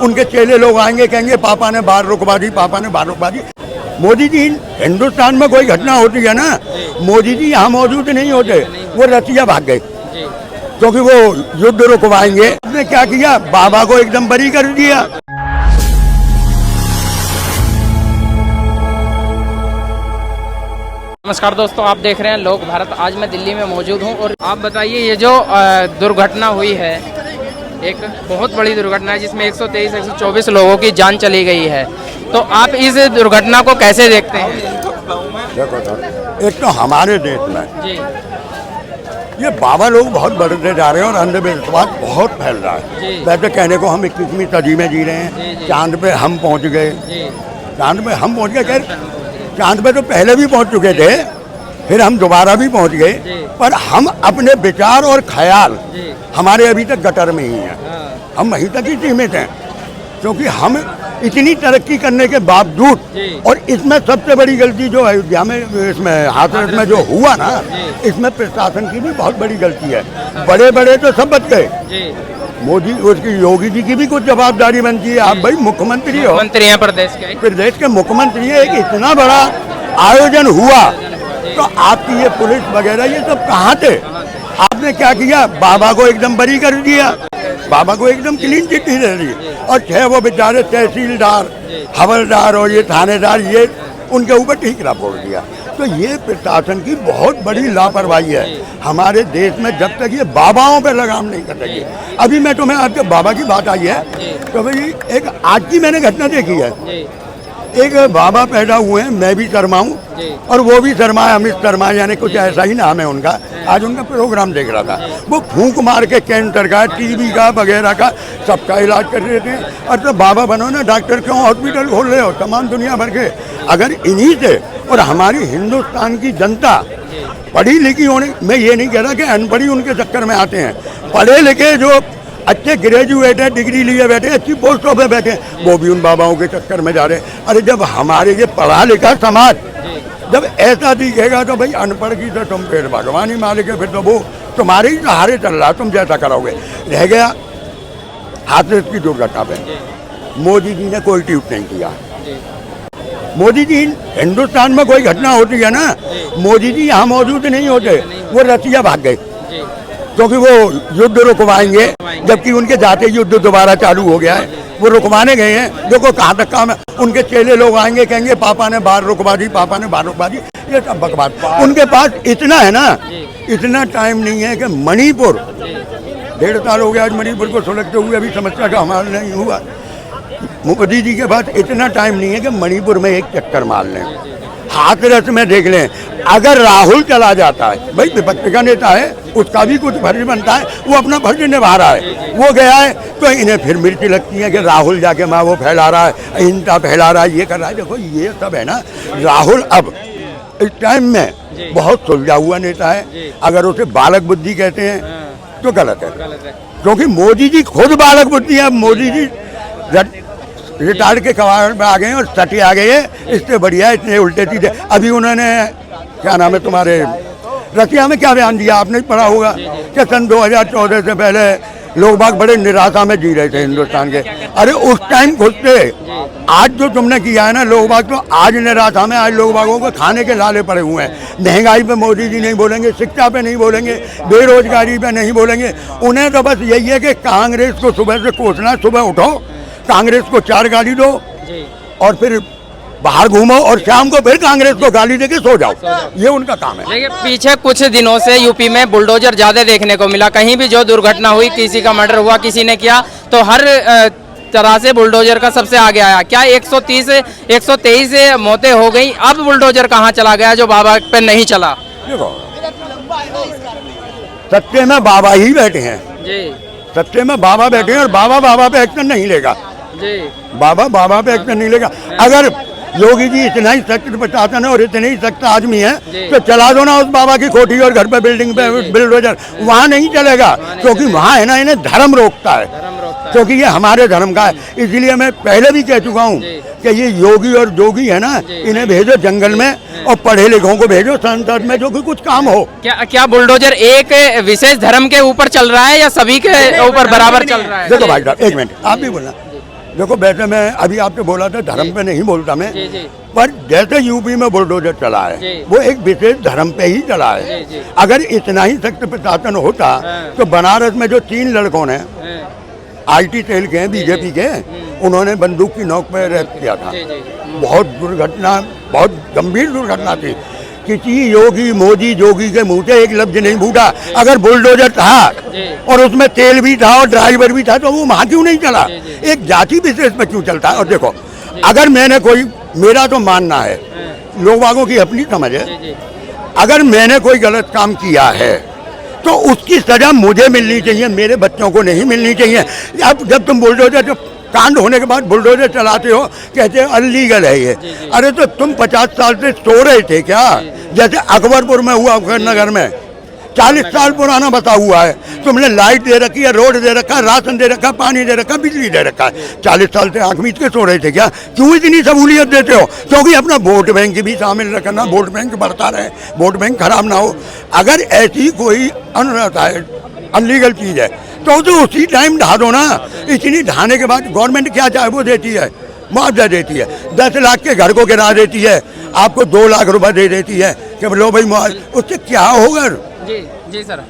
उनके चेले लोग आएंगे, कहेंगे पापा ने बाहर रुकवा दी, पापा ने बाहर रुकवा दी। मोदी जी, हिंदुस्तान में कोई घटना होती है ना, मोदी जी यहाँ मौजूद नहीं होते, वो रसिया भाग गए क्योंकि वो युद्ध रुकवाएंगे। उसने क्या किया, बाबा को एकदम बरी कर दिया। नमस्कार दोस्तों, आप देख रहे हैं लोक भारत। आज मैं दिल्ली में मौजूद हूं और आप बताइए, ये जो दुर्घटना हुई है, एक बहुत बड़ी दुर्घटना है जिसमें 123-124 लोगों की जान चली गई है, तो आप इस दुर्घटना को कैसे देखते हैं? देखो सर, एक तो हमारे देश में जी ये बाबा लोग बहुत बढ़ते जा रहे हैं और अंधविश्वास बहुत फैल रहा है। वैसे कहने को हम 21वीं सदी में जी रहे हैं, चांद पे हम पहुंच गए, चांद पे हम पहुंच गए। खैर चांद पे तो पहले भी पहुंच चुके थे, फिर हम दोबारा भी पहुंच गए, पर हम अपने विचार और ख्याल हमारे अभी तक गटर में ही हैं। हम वहीं तक ही सीमित हैं, क्योंकि हम इतनी तरक्की करने के बावजूद, और इसमें सबसे बड़ी गलती जो अयोध्या में, इसमें हाथरस में जो हुआ ना, इसमें प्रशासन की भी बहुत बड़ी गलती है। बड़े बड़े तो सब बच गए, मोदी, उसकी योगी जी की भी कुछ जवाबदारी बनती है। आप भाई मुख्यमंत्री हो, मंत्री हैं प्रदेश के मुख्यमंत्री है, एक इतना बड़ा आयोजन हुआ, तो आपकी ये पुलिस वगैरह ये सब कहाँ थे? आपने क्या किया, बाबा को एकदम बरी कर दिया, बाबा को एकदम क्लीन चिट्ठी दे दी, और 6 वो बेचारे तहसीलदार, हवलदार और ये थानेदार, ये उनके ऊपर ठीकरा फोड़ दिया। तो ये प्रशासन की बहुत बड़ी लापरवाही है। हमारे देश में जब तक ये बाबाओं पे लगाम नहीं कटेगी। अभी मैं तुम्हें आपके बाबा की बात आई है, तो भाई एक आज की मैंने घटना देखी है। एक बाबा पैदा हुए हैं, मैं भी शर्मा हूँ, और वो भी शर्मा है, अमित शर्मा, यानी कुछ ऐसा ही नाम है उनका। आज उनका प्रोग्राम देख रहा था, वो फूंक मार के कैंसर का, टीबी का वगैरह का सबका इलाज कर रहे थे। और तो बाबा बनो ना, डॉक्टर क्यों हॉस्पिटल खोल रहे हो तमाम दुनिया भर के? अगर इन्हीं से, और हमारी हिंदुस्तान की जनता पढ़ी लिखी होने, मैं ये नहीं कह रहा कि अनपढ़ी उनके चक्कर में आते हैं, पढ़े लिखे जो अच्छे ग्रेजुएट है, डिग्री लिए बैठे, अच्छी पोस्टों पे बैठे, वो भी उन बाबाओं के चक्कर में जा रहे हैं। अरे जब हमारे ये पढ़ा लिखा समाज जब ऐसा दिखेगा, तो भाई अनपढ़ की तो तुम पेड़ भगवान ही मालिक है, फिर तो वो तुम्हारे ही सहारे चल रहा, तुम जैसा करोगे। रह गया हाथरस की दुर्घटना पे, मोदी जी ने कोई ट्वीट नहीं किया। मोदी जी, हिंदुस्तान में कोई घटना होती है ना, मोदी जी यहाँ मौजूद नहीं होते, वो रसिया भाग गए क्योंकि वो युद्ध रुकवाएंगे, जबकि उनके जाते युद्ध दोबारा चालू हो गया है। वो रुकवाने गए हैं, देखो कहाँ तक काम है। उनके चेले लोग आएंगे, कहेंगे पापा ने बाहर रुकवा दी, पापा ने बाहर रुकवा दी, ये सब बकवास। उनके पास इतना है ना, इतना टाइम नहीं है कि मणिपुर, 1.5 साल हो गया आज मणिपुर को सुलगते हुए, अभी समस्या का हमारा नहीं हुआ। मोदी जी के पास इतना टाइम नहीं है कि मणिपुर में एक चक्कर मार लें, हाथरस में देख लें। अगर राहुल चला जाता है, भाई विपक्ष का नेता है, उसका भी कुछ फर्ज बनता है, वो अपना फर्ज निभा रहा है, वो गया है, तो इन्हें फिर मिर्ची लगती है कि राहुल जाके माँ वो फैला रहा है, अहिंसा फैला रहा है, ये कर रहा है। देखो ये सब है ना, राहुल अब इस टाइम में बहुत सुलझा हुआ नेता है। अगर उसे बालक बुद्धि कहते हैं तो गलत है, क्योंकि मोदी जी खुद बालक बुद्धि है। मोदी जी रिटायर्ड के कवाड़ में आ गए और सटे आ गए, इससे बढ़िया इतने उल्टे सीधे। अभी उन्होंने, क्या नाम है तुम्हारे, रसिया में क्या बयान दिया, आपने पढ़ा होगा कि सन 2014 से पहले लोग बाग बड़े निराशा में जी रहे थे हिंदुस्तान के। अरे उस टाइम खुद से आज जो तुमने किया है ना, लोग बाग तो आज निराशा में, आज लोग बागों को खाने के लाले पड़े हुए हैं। महंगाई पे मोदी जी नहीं बोलेंगे, शिक्षा पे नहीं बोलेंगे, बेरोजगारी पे नहीं बोलेंगे। उन्हें तो बस यही है कि कांग्रेस को सुबह से कोसना, सुबह उठो, कांग्रेस को 4 गाली दो और फिर बाहर घूमो, और शाम को फिर कांग्रेस को गाली देके सो जाओ। ये उनका काम है। लेकिन पीछे कुछ दिनों से यूपी में बुलडोजर ज्यादा देखने को मिला। कहीं भी जो दुर्घटना हुई, किसी का मर्डर हुआ, किसी ने किया, तो हर तरह से बुलडोजर का सबसे आगे आया। क्या 123 मौतें हो गई, अब बुलडोजर कहाँ चला गया जो बाबा पे नहीं चला? देखो सत्ते में बाबा ही बैठे हैं जी, सत्ते में बाबा बैठे हैं, और बाबा पे एक्शन नहीं लेगा जी। बाबा पे एक्शन नहीं लेगा। अगर योगी जी इतना ही सख्त प्रशासन है और इतने ही सख्त आदमी है, तो चला दो ना उस बाबा की कोठी और घर पे बिल्डिंग पे बुलडोजर। वहाँ नहीं चलेगा, क्योंकि वहाँ है ना, इन्हें धर्म रोकता है, क्योंकि ये हमारे धर्म का है। इसलिए मैं पहले भी कह चुका हूँ कि ये योगी और जोगी है ना, इन्हें भेजो जंगल में, और पढ़े लिखों को भेजो संसद में, जो कि कुछ काम हो। क्या बुलडोजर एक विशेष धर्म के ऊपर चल रहा है या सभी के ऊपर बराबर चल रहा है? देखो भाई साहब, एक मिनट, आप भी बोलना। देखो वैसे मैं अभी आपसे बोला था धर्म पे नहीं बोलता मैं, जी जी पर जैसे यूपी में बुलडोजर चला जी। है वो एक विशेष धर्म पे ही चला है। जी, जी। अगर इतना ही सख्त प्रशासन होता हाँ। तो बनारस में जो 3 लड़कों ने हाँ, आईटी सेल के हैं, बीजेपी के, उन्होंने बंदूक की नोक पर रेप किया था। जी जी बहुत दुर्घटना, बहुत गंभीर दुर्घटना थी। किसी योगी मोदी जोगी के मुंह से एक लफ्ज नहीं फूटा। अगर बुलडोजर था जी। और उसमें तेल भी था और ड्राइवर भी था तो वो वहाँ क्यों नहीं चला? जी, जी। एक जाति विशेष में क्यों चलता है? और देखो अगर मैंने कोई, मेरा तो मानना है, हाँ, लोगों की अपनी समझ है, जी जी अगर मैंने कोई गलत काम किया है तो उसकी सजा मुझे मिलनी चाहिए, मेरे बच्चों को नहीं मिलनी चाहिए। अब जब तुम बुलडोजर, जब कांड होने के बाद बुलडोजर चलाते हो, कहते हैं अनलीगल है ये। जी, जी। अरे तो तुम 50 साल से सो रहे थे क्या? जैसे अकबरपुर में हुआ नगर में, 40 साल पुराना बता हुआ है। तुमने लाइट दे रखी है, रोड दे रखा है, राशन दे रखा, पानी दे रखा, बिजली दे रखा है। 40 साल से आंख मीच के सो रहे थे क्या? क्यों इतनी सहूलियत देते हो? क्योंकि अपना वोट बैंक भी शामिल रखना, वोट बैंक बढ़ता रहे, वोट बैंक खराब ना हो। अगर ऐसी कोई अनलीगल चीज़ है तो उसी टाइम ढा दो ना। इतनी ढाने के बाद गवर्नमेंट क्या चाहे वो देती है, मुआवजा देती है। 10 लाख के घर को गिरा देती है, आपको 2 लाख रुपए दे देती है कि लो भाई मुआवजा। उससे क्या होगा? जी जी सर।